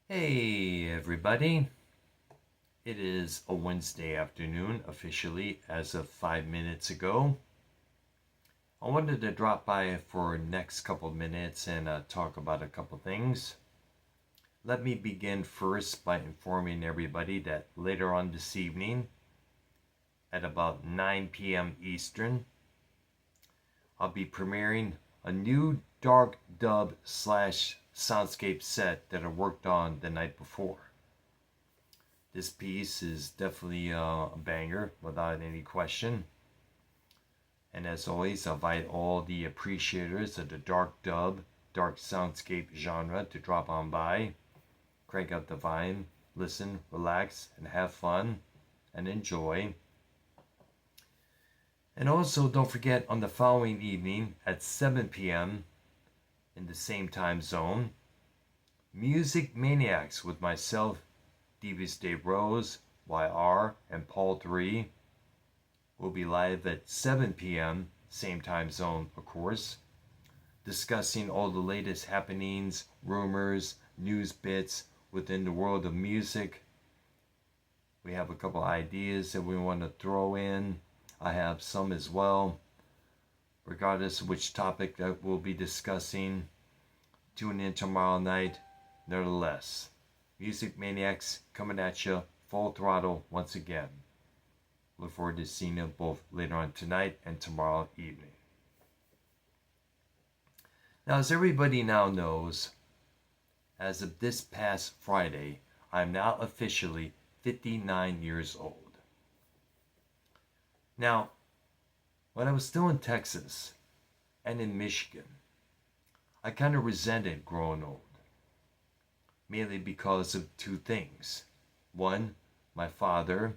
Hey everybody, it is a Wednesday afternoon officially as of 5 minutes ago. I wanted to drop by for next couple of minutes and talk about a couple things. Let me begin first by informing everybody that later on this evening at about 9 p.m. Eastern, I'll be premiering a new dark dub slash soundscape set that I worked on the night before. This piece is definitely a banger without any question. And as always, I invite all the appreciators of the dark dub, dark soundscape genre to drop on by, crank up the volume, listen, relax, and have fun and enjoy. And also, don't forget on the following evening at 7 p.m. in the same time zone, Music Maniacs with myself, Devious Dave Rose, YR, and Paul 3 will be live at 7 p.m., same time zone, of course, discussing all the latest happenings, rumors, news bits within the world of music. We have a couple ideas that we want to throw in. I have some as well. Regardless of which topic that we'll be discussing, tune in tomorrow night. Nevertheless, Music Maniacs coming at you full throttle once again. Look forward to seeing you both later on tonight and tomorrow evening. Now, as everybody now knows, as of this past Friday, I'm now officially 59 years old. Now, when I was still in Texas and in Michigan, I kind of resented growing old. Mainly because of two things. One, my father,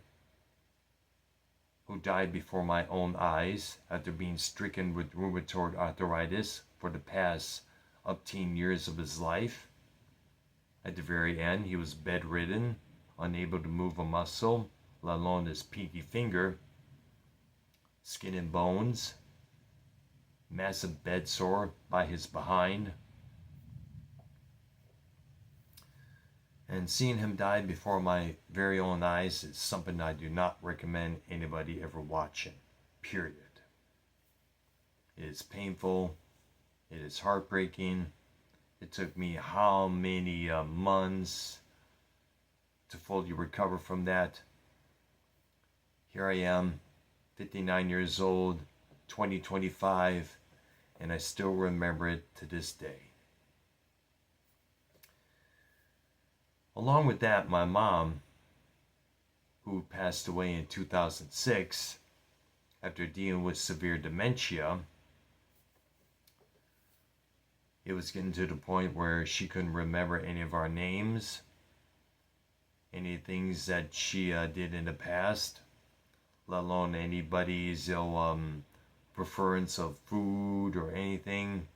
who died before my own eyes after being stricken with rheumatoid arthritis for the past upteen years of his life. At the very end, he was bedridden, unable to move a muscle, let alone his pinky finger, skin and bones, massive bed sore by his behind. And seeing him die before my very own eyes is something I do not recommend anybody ever watching, period. It is painful. It is heartbreaking. It took me how many months to fully recover from that. Here I am, 59 years old, 2025, and I still remember it to this day. Along with that, my mom, who passed away in 2006 after dealing with severe dementia, it was getting to the point where she couldn't remember any of our names, any things that she did in the past, let alone anybody's preference of food or anything.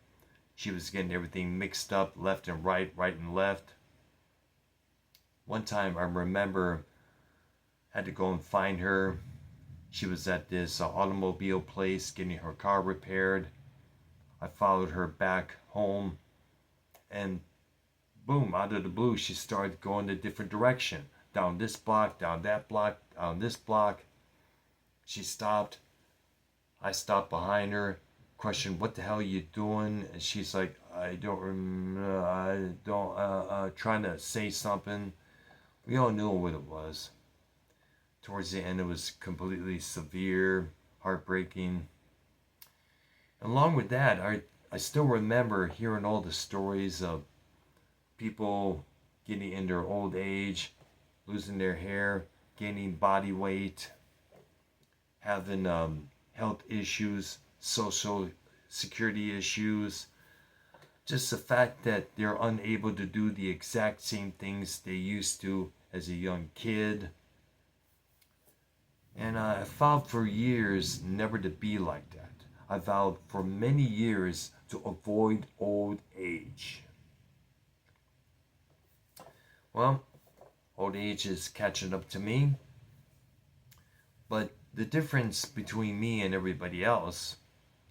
She was getting everything mixed up, left and right, right and left. One time I remember had to go and find her. She was at this automobile place getting her car repaired. I followed her back home, and boom, out of the blue, she started going a different direction. Down this block, down that block, down this block. She stopped. I stopped behind her, questioned, "What the hell are you doing?" And she's like, "I don't remember, trying to say something." We all knew what it was. Towards the end, it was completely severe, heartbreaking. Along with that, I still remember hearing all the stories of people getting in their old age, losing their hair, gaining body weight, having health issues, social security issues. Just the fact that they're unable to do the exact same things they used to as a young kid. And I vowed for years never to be like that. I vowed for many years to avoid old age. Well, old age is catching up to me. But the difference between me and everybody else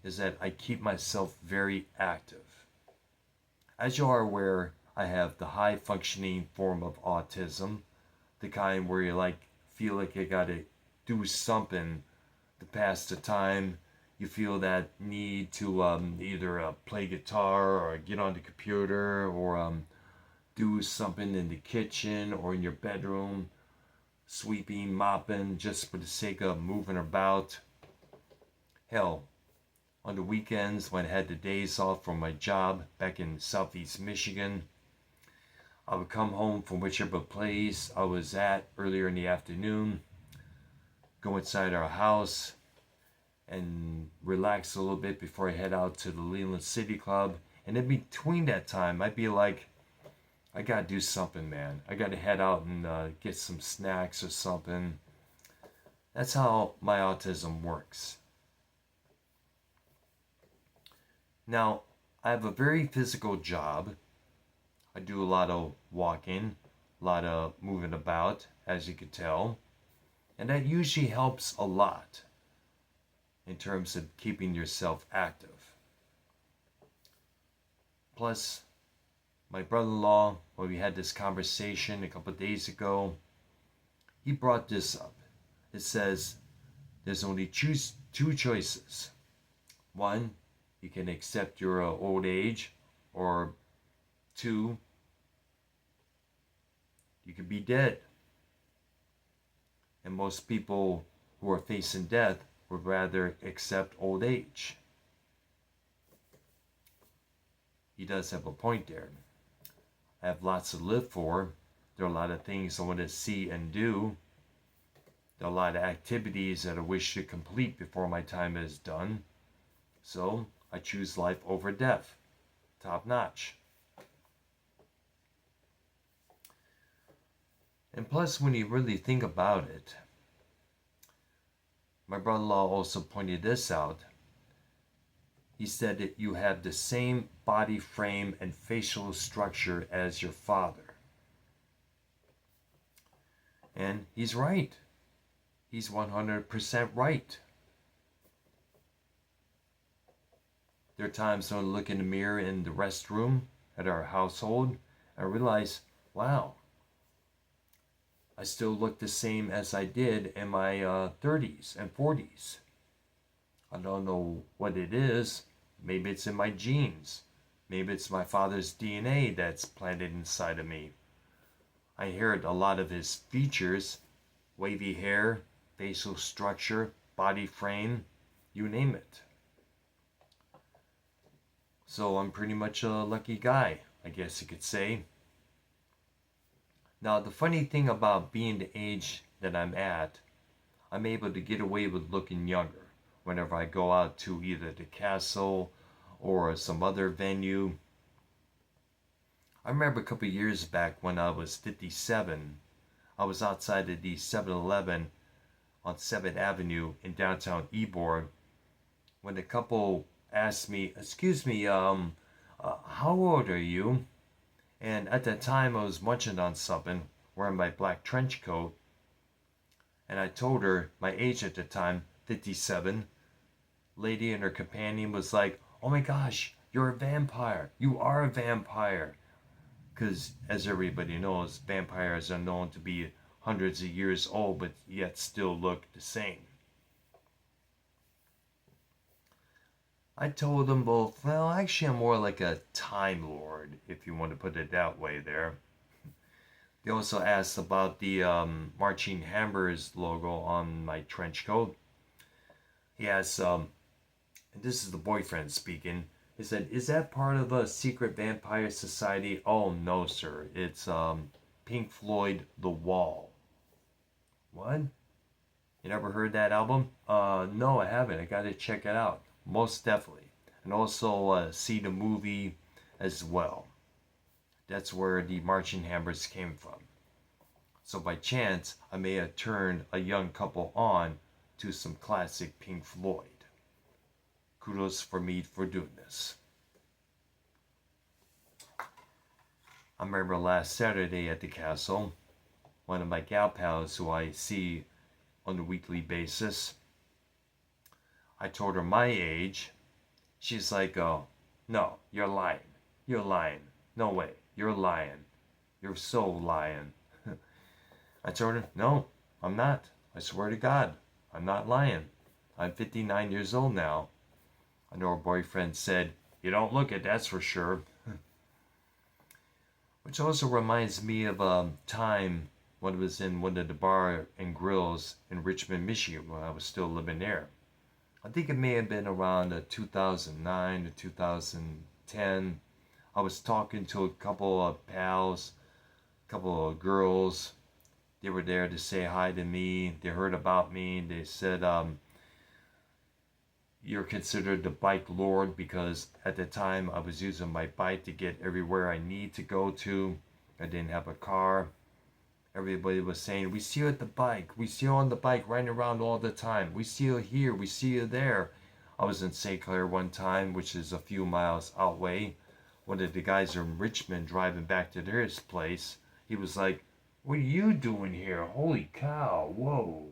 is that I keep myself very active. As you are aware, I have the high functioning form of autism, the kind where you like feel like you gotta do something to pass the time. You feel that need to either play guitar or get on the computer or do something in the kitchen or in your bedroom, sweeping, mopping, just for the sake of moving about. Hell, on the weekends when I had the days off from my job back in Southeast Michigan, I would come home from whichever place I was at earlier in the afternoon, go inside our house, and relax a little bit before I head out to the Leland City Club. And in between that time, I'd be like, I gotta do something, man. I gotta head out and get some snacks or something. That's how my autism works. Now, I have a very physical job. I do a lot of walking, a lot of moving about, as you can tell. And that usually helps a lot in terms of keeping yourself active. Plus, my brother-in-law, when we had this conversation a couple of days ago, he brought this up. It says there's only two choices. One, you can accept your old age, or two, you could be dead. And most people who are facing death would rather accept old age. He does have a point there. I have lots to live for. There are a lot of things I want to see and do. There are a lot of activities that I wish to complete before my time is done. So I choose life over death. Top notch. And plus, when you really think about it, my brother-in-law also pointed this out. He said that you have the same body frame and facial structure as your father. And he's right. He's 100% right. There are times when I look in the mirror in the restroom at our household and realize, wow, I still look the same as I did in my 30s and 40s. I don't know what it is. Maybe it's in my genes. Maybe it's my father's DNA that's planted inside of me. I inherit a lot of his features, wavy hair, facial structure, body frame, you name it. So I'm pretty much a lucky guy, I guess you could say. Now, the funny thing about being the age that I'm at, I'm able to get away with looking younger whenever I go out to either the castle or some other venue. I remember a couple of years back when I was 57, I was outside of the 7-Eleven on 7th Avenue in downtown Ybor when the couple asked me, excuse me, how old are you? And at that time I was munching on something, wearing my black trench coat, and I told her my age at the time, 57. Lady and her companion was like, oh my gosh, you're a vampire. You are a vampire. Because as everybody knows, vampires are known to be hundreds of years old, but yet still look the same. I told them both, well, actually I'm more like a Time Lord, if you want to put it that way there. They also asked about the Marching Hammers logo on my trench coat. He asked, and this is the boyfriend speaking, he said, is that part of a secret vampire society? Oh, no, sir. It's Pink Floyd, The Wall. What? You never heard that album? No, I haven't. I got to check it out. Most definitely. And also see the movie as well. That's where the Marching Hammers came from. So by chance, I may have turned a young couple on to some classic Pink Floyd. Kudos for me for doing this. I remember last Saturday at the castle, one of my gal pals who I see on a weekly basis, I told her my age. She's like, oh, no, you're lying. You're lying. No way. You're lying. You're so lying. I told her, no, I'm not. I swear to God, I'm not lying. I'm 59 years old now. I know her boyfriend said, you don't look it, that's for sure. Which also reminds me of a time when I was in one of the bar and grills in Richmond, Michigan when I was still living there. I think it may have been around 2009 to 2010. I was talking to a couple of pals, a couple of girls. They were there to say hi to me. They heard about me. They said, you're considered the bike lord, because at the time I was using my bike to get everywhere I need to go to. I didn't have a car. Everybody was saying, we see you at the bike. We see you on the bike riding around all the time. We see you here. We see you there. I was in St. Clair one time, which is a few miles outway. One of the guys from Richmond driving back to their place, he was like, what are you doing here? Holy cow, whoa.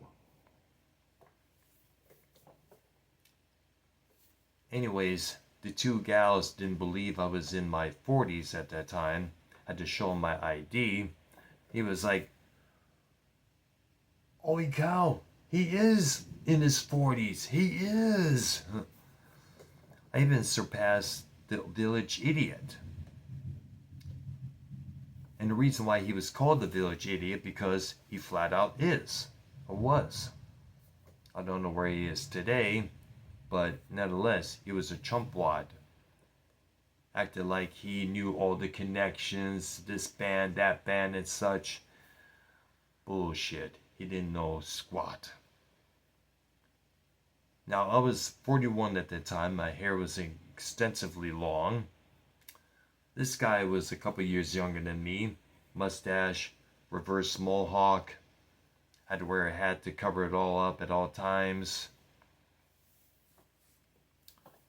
Anyways, the two gals didn't believe I was in my 40s at that time. Had to show him my ID. He was like, holy cow, he is in his 40s. He is. I even surpassed the village idiot. And the reason why he was called the village idiot, because he flat out is, or was. I don't know where he is today, but nonetheless, he was a chumpwad. Acted like he knew all the connections, this band, that band, and such. Bullshit. He didn't know squat. Now, I was 41 at the time. My hair was extensively long. This guy was a couple years younger than me. Mustache, reverse mohawk. Had to wear a hat to cover it all up at all times.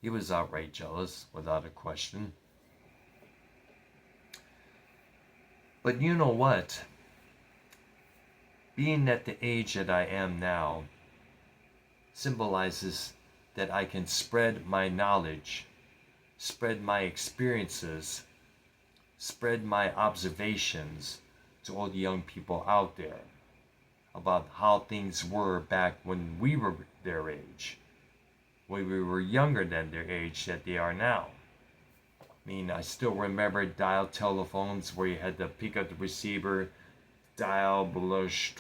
He was outright jealous, without a question. But you know what? Being at the age that I am now symbolizes that I can spread my knowledge, spread my experiences, spread my observations to all the young people out there about how things were back when we were their age, when we were younger than their age that they are now. I mean, I still remember dial telephones where you had to pick up the receiver, dial, blush.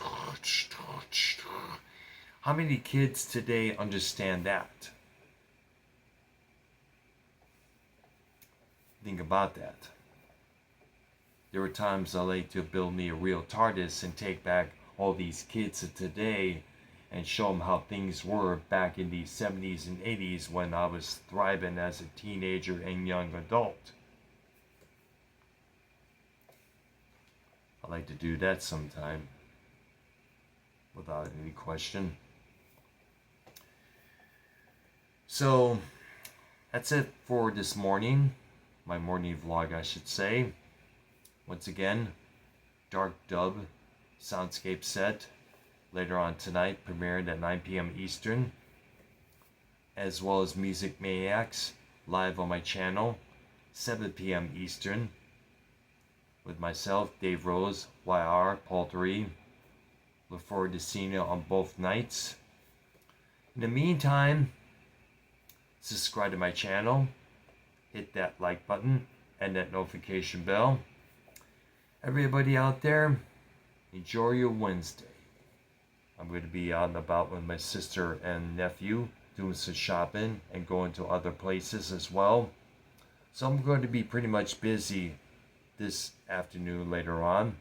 How many kids today understand that? Think about that. There were times I like to build me a real TARDIS and take back all these kids of today and show them how things were back in the 70s and 80s when I was thriving as a teenager and young adult. I like to do that sometime, without any question. So, that's it for this morning. My morning vlog, I should say. Once again, Dark Dub soundscape set. Later on tonight, premiered at 9 p.m. Eastern. As well as Music Maniacs, live on my channel, 7 p.m. Eastern. With myself, Dave Rose, YR, Paltery. Look forward to seeing you on both nights. In the meantime, subscribe to my channel, hit that like button and that notification bell. Everybody out there, enjoy your Wednesday. I'm going to be out and about with my sister and nephew, doing some shopping and going to other places as well. So I'm going to be pretty much busy this afternoon later on.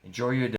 Enjoy your day.